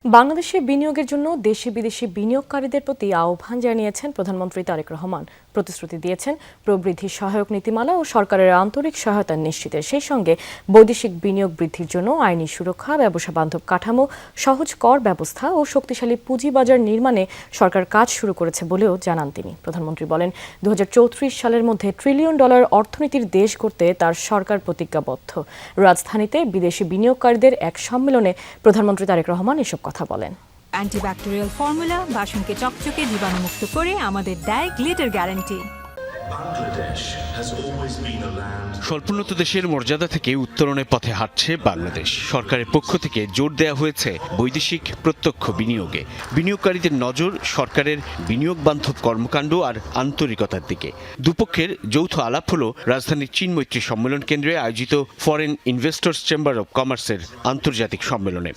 বাংলাদেশে বিনিয়োগের জন্য দেশি বিদেশি বিনিয়োগকারীদের প্রতি আহ্বান জানিয়েছেন প্রধানমন্ত্রী তারেক রহমান। প্রতিশ্রুতি দিয়েছেন প্রবৃদ্ধি সহায়ক নীতিমালা ও সরকারের আন্তরিক সহায়তা নিশ্চিতের, সেই সঙ্গে বৈদেশিক বিনিয়োগ বৃদ্ধির জন্য আইনি সুরক্ষা, ব্যবসা বান্ধব কাঠামো, সহজ কর ব্যবস্থা ও শক্তিশালী পুঁজিবাজার নির্মাণে সরকার কাজ শুরু করেছে বলেও জানান তিনি। প্রধানমন্ত্রী বলেন, 2034 সালের মধ্যে $1 ট্রিলিয়ন অর্থনীতির দেশ করতে তার সরকার প্রতিজ্ঞাবদ্ধ। রাজধানীতে বিদেশি বিনিয়োগকারীদের এক সম্মেলনে প্রধানমন্ত্রী তারেক রহমান এসব কথা বলেন। অ্যান্টিব্যাকটেরিয়াল ফর্মুলা বাসনকে চকচকে জীবাণুমুক্ত করে আমাদের দেয় গ্লিটার গ্যারান্টি। স্বল্পোন্নত দেশের মর্যাদা থেকে উত্তরণের পথে হাঁটছে বাংলাদেশ। সরকারের পক্ষ থেকে জোর দেওয়া হয়েছে বৈদেশিক প্রত্যক্ষ বিনিয়োগে। বিনিয়োগকারীদের নজর সরকারের বিনিয়োগ বান্ধব কর্মকাণ্ড আর আন্তরিকতার দিকে। দুপক্ষের যৌথ আলাপ হলো রাজধানীর চীন মৈত্রী সম্মেলন কেন্দ্রে আয়োজিত ফরেন ইনভেস্টর্স চেম্বার অব কমার্সের আন্তর্জাতিক সম্মেলনে।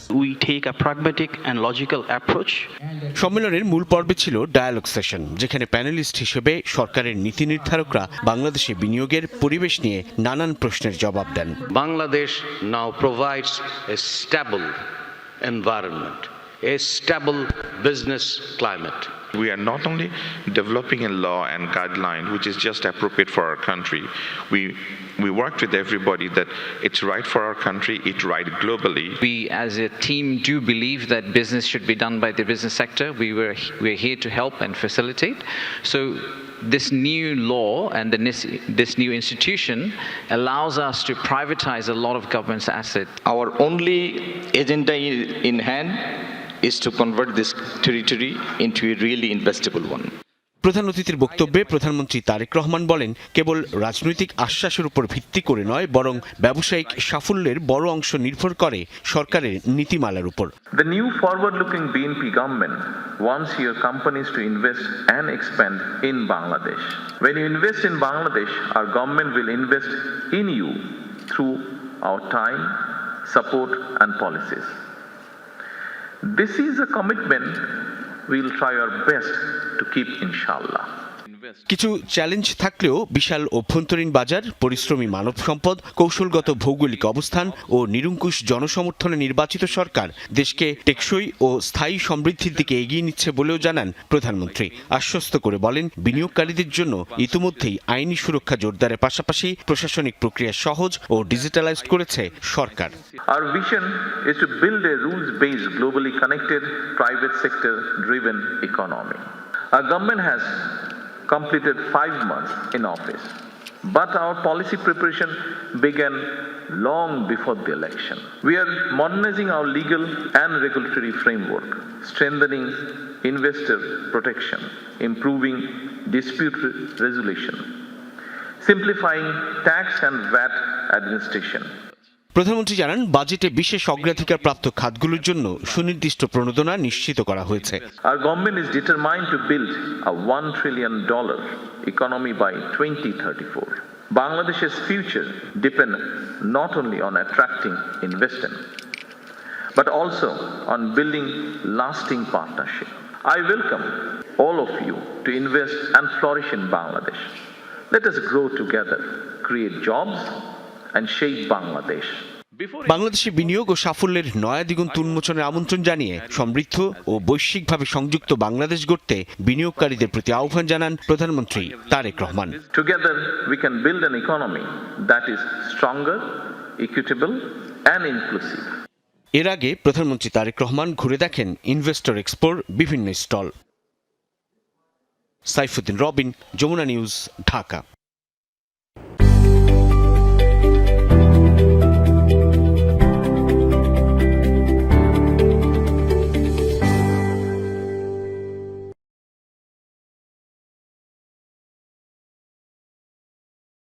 সম্মেলনের মূল পর্বে ছিল ডায়ালগ সেশন, যেখানে প্যানেলিস্ট হিসেবে সরকারের নীতি নির্ধারকরা বাংলাদেশে বিনিয়োগের পরিবেশ নিয়ে নানান প্রশ্নের জবাব দেন। Bangladesh now provides a stable environment, a stable business climate. We are not only developing a law and guideline which is just appropriate for our country. We worked with everybody that it's right for our country, it's right globally. We as a team do believe that business should be done by the business sector. We're here to help and facilitate. So this new law and this new institution allows us to privatize a lot of government's assets. Our only agenda in hand is to convert this territory into a really investable one. প্রধান অতিথির বক্তব্যে প্রধানমন্ত্রী তারেক রহমান বলেন, কেবল রাজনৈতিক আশ্বাসের উপর ভিত্তি করে নয়, বরং ব্যবসায়িক সাফল্যের বড় অংশ নির্ভর করে সরকারের নীতিমালার উপর। The new forward-looking BNP government wants your companies to invest and expand in Bangladesh. When you invest in Bangladesh, our government will invest in you through our time, support and policies. This is a commitment we'll try our best to keep, inshallah. কিছু challenge থাকলেও বিশাল অভ্যন্তরীণ বাজার, পরিশ্রমী মানব সম্পদ, কৌশলগত ভৌগোলিক অবস্থান ও নিরঙ্কুশ জনসমর্থনে নির্বাচিত সরকার দেশকে টেকসই ও স্থায়ী সমৃদ্ধির দিকে এগিয়ে নিচ্ছে বলেও জানান প্রধানমন্ত্রী। আশ্বস্ত করে বলেন, বিনিয়োগকারীদের জন্য ইতিমধ্যেই আইনি সুরক্ষা জোরদারের পাশাপাশি প্রশাসনিক প্রক্রিয়া সহজ ও ডিজিটালাইজড করেছে সরকার। Our vision is to build a rules-based, globally connected, private sector-driven economy. Our government has completed 5 months in office, but our policy preparation began long before the election. We are modernizing our legal and regulatory framework, strengthening investor protection, improving dispute resolution, simplifying tax and VAT administration. প্রধানমন্ত্রী জানান, বাজেটে বিশেষ অগ্রাধিকার প্রাপ্ত খাতগুলোর জন্য সুনির্দিষ্ট প্রণোদনা নিশ্চিত করা হয়েছে। Our government is determined to build a $1 trillion economy by 2034. Bangladesh's future depends not only on attracting investment, but also on building lasting partnership. I welcome all of you to invest and flourish in Bangladesh. Let us grow together, create jobs and shape Bangladesh. বাংলাদেশে বিনিয়োগ ও সাফল্যের নয়া দিগন্ত উন্মোচনের আমন্ত্রণ জানিয়ে সমৃদ্ধ ও বৈশ্বিকভাবে সংযুক্ত বাংলাদেশ গড়তে বিনিয়োগকারীদের প্রতি আহ্বান জানান প্রধানমন্ত্রী Tarique Rahman. Together we can build an economy that is stronger, equitable and inclusive. এর আগে প্রধানমন্ত্রী তারেক রহমান ঘুরে দেখেন ইনভেস্টর এক্সপোর বিভিন্ন স্টল। সাইফুদ্দিন রবিন, যমুনা নিউজ, ঢাকা।